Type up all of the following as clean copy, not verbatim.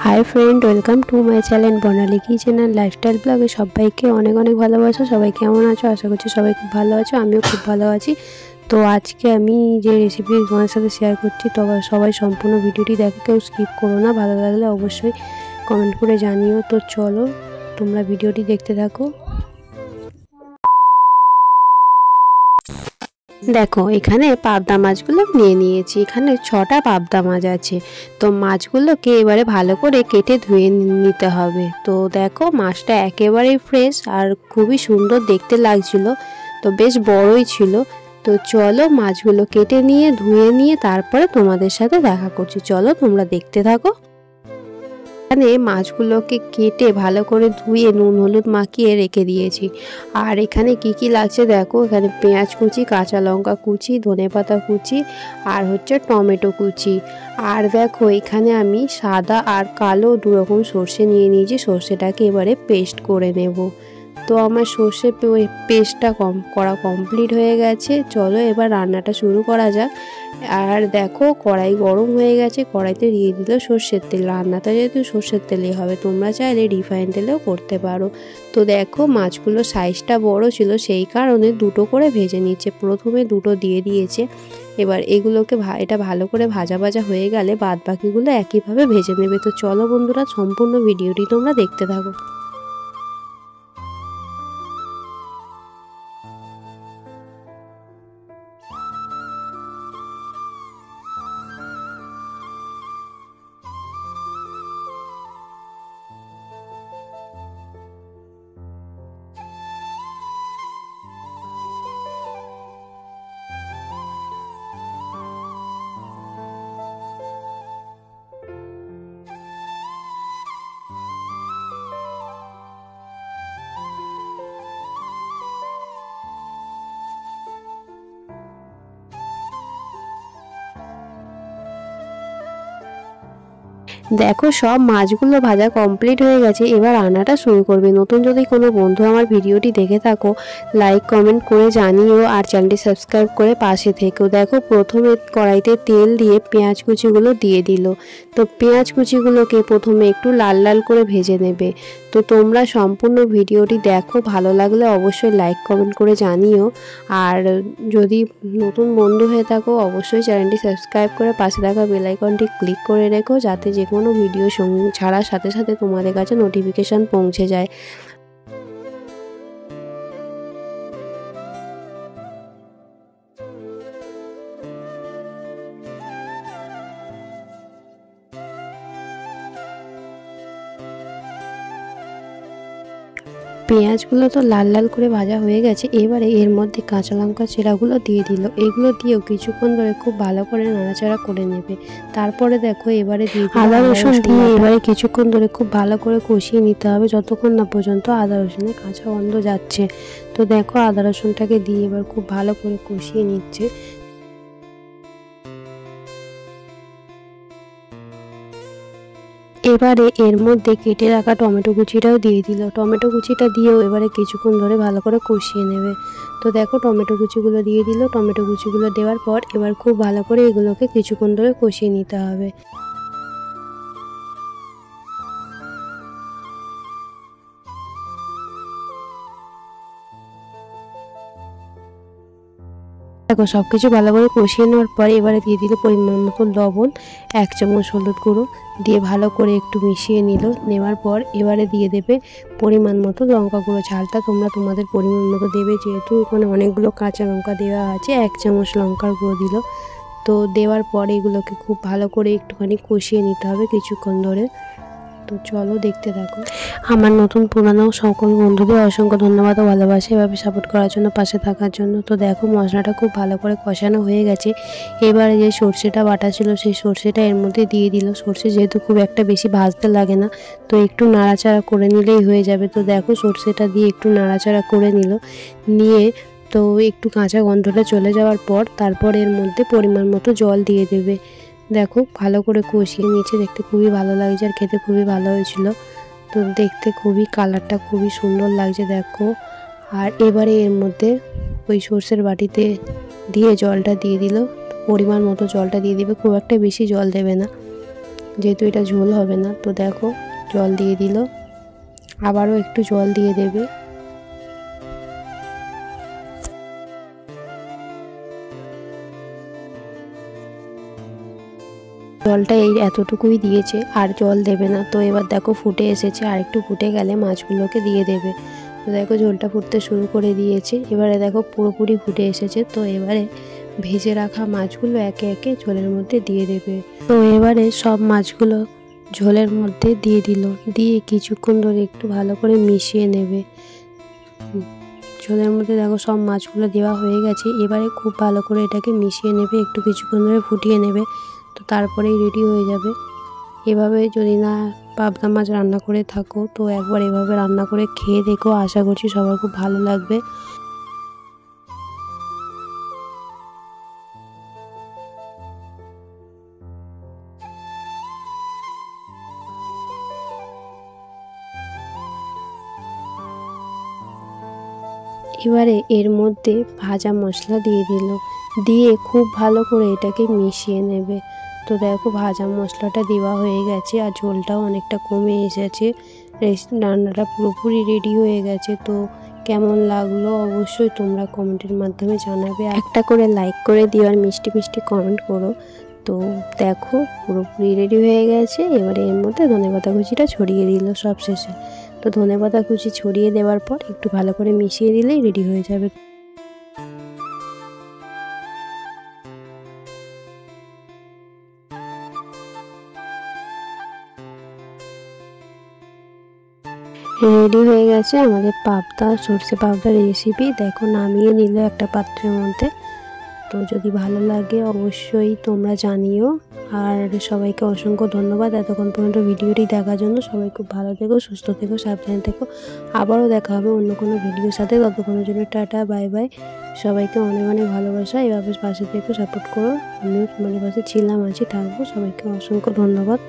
Hi friend, welcome to my channel Barnali kitchen and lifestyle ব্লগে সবাইকে অনেক অনেক ভালোবাসা। সবাই কেমন আছো? আশা করছি সবাই খুব ভালো আছো, আমিও খুব ভালো আছি। তো আজকে আমি যে রেসিপি তোমার সাথে শেয়ার করছি, তবে সবাই সম্পূর্ণ ভিডিওটি দেখো, কেউ স্কিপ করো না। ভালো লাগলে অবশ্যই কমেন্ট করে জানিও। তো চলো তোমরা ভিডিওটি দেখতে থাকো। দেখো এখানে পাবদা মাছগুলো নিয়ে নিয়েছি। এখানে 6টা পাবদা মাছ আছে। তো মাছগুলোকে এবারে ভালো করে কেটে ধুয়ে নিতে হবে। তো দেখো মাছটা একেবারেই ফ্রেশ আর খুবই সুন্দর দেখতে লাগছিল, তো বেশ বড়ই ছিল। তো চলো মাছগুলো কেটে নিয়ে ধুয়ে নিয়ে তারপরে তোমাদের সাথে দেখা করছি। চলো তোমরা দেখতে থাকো। এখানে মাছগুলোকে কেটে ভালো করে ধুয়ে নুন হলুদ মাখিয়ে রেখে দিয়েছি। আর এখানে কি কি লাগছে দেখো, এখানে পেঁয়াজ কুচি, কাঁচা লঙ্কা কুচি, ধনেপাতা কুচি আর হচ্ছে টমেটো কুচি। আর দেখো এখানে আমি সাদা আর কালো দুরকম সর্ষে নিয়ে নিয়েছি। সর্ষেটাকে এবারে পেস্ট করে নেব। তো আমার সর্ষে পেস্টটা করা কমপ্লিট হয়ে গেছে। চলো এবার রান্নাটা শুরু করা যাক। আর দেখো কড়াই গরম হয়ে গেছে, কড়াইতে দিয়ে দিল সর্ষের তেল। রান্নাটা যেহেতু সর্ষের তেলেই হবে, তোমরা চাইলে রিফাইন তেলেও করতে পারো। তো দেখো মাছগুলো সাইজটা বড় ছিল, সেই কারণে দুটো করে ভেজে নিচ্ছে। প্রথমে দুটো দিয়ে দিয়েছে। এবার এগুলোকে এটা ভালো করে ভাজা ভাজা হয়ে গেলে বাদ বাকিগুলো একইভাবে ভেজে নেবে। তো চলো বন্ধুরা সম্পূর্ণ ভিডিওটি তোমরা দেখতে থাকো। দেখো সব মাছগুলো ভাজা কমপ্লিট হয়ে গেছে। এবার রান্নাটা শুরু করবে। নতুন যদি কোনো বন্ধু আমার ভিডিওটি দেখে থাকো, লাইক কমেন্ট করে জানিও আর চ্যানেলটি সাবস্ক্রাইব করে পাশে থেকেও। দেখো প্রথমে কড়াইতে তেল দিয়ে পেঁয়াজ কুচিগুলো দিয়ে দিল। তো পেঁয়াজ কুচিগুলোকে প্রথমে একটু লাল লাল করে ভেজে নেবে। তো তোমরা সম্পূর্ণ ভিডিওটি দেখো, ভালো লাগলে অবশ্যই লাইক কমেন্ট করে জানিও। আর যদি নতুন বন্ধু হয়ে থাকো অবশ্যই চ্যানেলটি সাবস্ক্রাইব করে পাশে থাকা বেল আইকনটি ক্লিক করে রেখো, যাতে যে কোনো ভিডিও ছাড়ার সাথে সাথে তোমাদের কাছে নোটিফিকেশান পৌঁছে যায়। পেঁয়াজগুলো তো লাল লাল করে ভাজা হয়ে গেছে। এবারে এর মধ্যে কাঁচা লঙ্কা চেরাগুলো দিয়ে দিল। এগুলো দিয়েও কিছুক্ষণ ধরে খুব ভালো করে নাড়াচাড়া করে নেবে। তারপরে দেখো এবারে দিয়ে আদা রসুন দিয়ে এবারে কিছুক্ষণ ধরে খুব ভালো করে কষিয়ে নিতে হবে, যতক্ষণ না পর্যন্ত আদা রসুনের কাঁচা গন্ধ যাচ্ছে। তো দেখো আদা রসুনটাকে দিয়ে এবার খুব ভালো করে কষিয়ে নিচ্ছে। এবারে এর মধ্যে কেটে রাখা টমেটো কুচিটাও দিয়ে দিল। টমেটো কুচিটা দিয়েও এবারে কিছুক্ষণ ধরে ভালো করে কষিয়ে নেবে। তো দেখো টমেটো কুচিগুলো দিয়ে দিল। টমেটো কুচিগুলো দেওয়ার পর এবার খুব ভালো করে এগুলোকে কিছুক্ষণ ধরে কষিয়ে নিতে হবে। দেখো সব কিছু ভালো করে কষিয়ে নেওয়ার পরে এবারে দিয়ে দিল পরিমাণ মতো লবণ, 1 চামচ হলুদ গুঁড়ো দিয়ে ভালো করে একটু মিশিয়ে নেওয়ার পর এবারে দিয়ে দেবে পরিমাণ মতো লঙ্কা গুঁড়ো। ঝালটা তোমরা তোমাদের পরিমাণ মতো দেবে, যেহেতু এখানে অনেকগুলো কাঁচা লঙ্কা দেওয়া আছে। 1 চামচ লঙ্কার গুঁড়ো দিল। তো দেওয়ার পরে এগুলোকে খুব ভালো করে একটুখানি কষিয়ে নিতে হবে কিছুক্ষণ ধরে। তো চলো দেখতে থাকো। আমার নতুন পুরানো সকল বন্ধুদের অসংখ্য ধন্যবাদ ও ভালোবাসা এভাবে সাপোর্ট করার জন্য, পাশে থাকার জন্য। তো দেখো মশলাটা খুব ভালো করে কষানো হয়ে গেছে। এবারে যে সর্ষেটা বাটা ছিল সেই সর্ষেটা এর মধ্যে দিয়ে দিল। সর্ষে যেহেতু খুব একটা বেশি ভাজতে লাগে না, তো একটু নাড়াচাড়া করে নিলেই হয়ে যাবে। তো দেখো সর্ষেটা দিয়ে একটু নাড়াচাড়া করে নিয়ে তো একটু কাঁচা গন্ধটা চলে যাওয়ার পর তারপর এর মধ্যে পরিমাণ মতো জল দিয়ে দেবে। দেখো ভালো করে কষিয়ে নিয়েছে, দেখতে খুবই ভালো লাগছে আর খেতে খুবই ভালো হয়েছিল। তো দেখতে খুবই কালারটা খুবই সুন্দর লাগছে দেখো। আর এবারে এর মধ্যে ওই সর্ষের বাটিতে দিয়ে জলটা দিয়ে দিল। পরিমাণ মতো জলটা দিয়ে দিবে, খুব একটা বেশি জল দেবে না। যেহেতু এটা ঝোল হবে না। তো দেখো জল দিয়ে দিল, আবারও একটু জল দিয়ে দেবে। জলটা এই এতটুকুই দিয়েছে, আর জল দেবে না। তো এবার দেখো ফুটে এসেছে, আর একটু ফুটে গেলে মাছগুলোকে দিয়ে দেবে। তো দেখো ঝোলটা ফুটতে শুরু করে দিয়েছে, এবারে দেখো পুরোপুরি ফুটে এসেছে। তো এবারে ভেজে রাখা মাছগুলো একে একে ঝোলের মধ্যে দিয়ে দেবে। তো এবারে সব মাছগুলো ঝোলের মধ্যে দিয়ে দিল, দিয়ে কিছুক্ষণ ধরে একটু ভালো করে মিশিয়ে নেবে। ঝোলের মধ্যে দেখো সব মাছগুলো দেওয়া হয়ে গেছে, এবারে খুব ভালো করে এটাকে মিশিয়ে নেবে, একটু কিছুক্ষণ ধরে ফুটিয়ে নেবে। তো তারপরেই রেডি হয়ে যাবে। এভাবে যদি না পাবদা মাছ রান্না করে থাকো তো একবার এভাবে রান্না করে খেয়ে দেখো, আশা করছি সবার খুব ভালো লাগবে। এবারে এর মধ্যে ভাজা মশলা দিয়ে দিল, দিয়ে খুব ভালো করে এটাকে মিশিয়ে নেবে। তো দেখো ভাজা মশলাটা দেওয়া হয়ে গেছে, আর ঝোলটাও অনেকটা কমে এসেছে। রান্নাটা পুরোপুরি রেডি হয়ে গেছে। তো কেমন লাগলো অবশ্যই তোমরা কমেন্টের মাধ্যমে জানাবে, একটা করে লাইক করে দিও, আর মিষ্টি মিষ্টি কমেন্ট করো। তো দেখো পুরোপুরি রেডি হয়ে গেছে। এবারে এর মধ্যে ধনেপাতা কুচিটা ছড়িয়ে দিল সব শেষে। তো ধনেপাতা কুচি ছড়িয়ে দেওয়ার পর একটু ভালো করে মিশিয়ে দিলেই রেডি হয়ে যাবে। রেডি হয়ে গেছে আমাদের পাবদা, সর্ষে পাবদার রেসিপি। দেখো নামিয়ে নিল একটা পাত্রের মধ্যে। তো যদি ভালো লাগে অবশ্যই তোমরা জানিও। আর সবাইকে অসংখ্য ধন্যবাদ এতক্ষণ পর্যন্ত ভিডিওটি দেখার জন্য। সবাই খুব ভালো থেকো, সুস্থ থেকো, সাবধানে থেকো। আবারও দেখা হবে অন্য কোনো ভিডিওর সাথে। ততক্ষণের জন্য টাটা, বাই বাই। সবাইকে অনেক অনেক ভালোবাসা। এভাবে পাশে থেকে সাপোর্ট করো। আমিও তোমাদের পাশে ছিলাম, আছি, থাকবো। সবাইকে অসংখ্য ধন্যবাদ।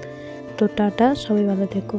তো টাটা, সবাই ভালো থেকো।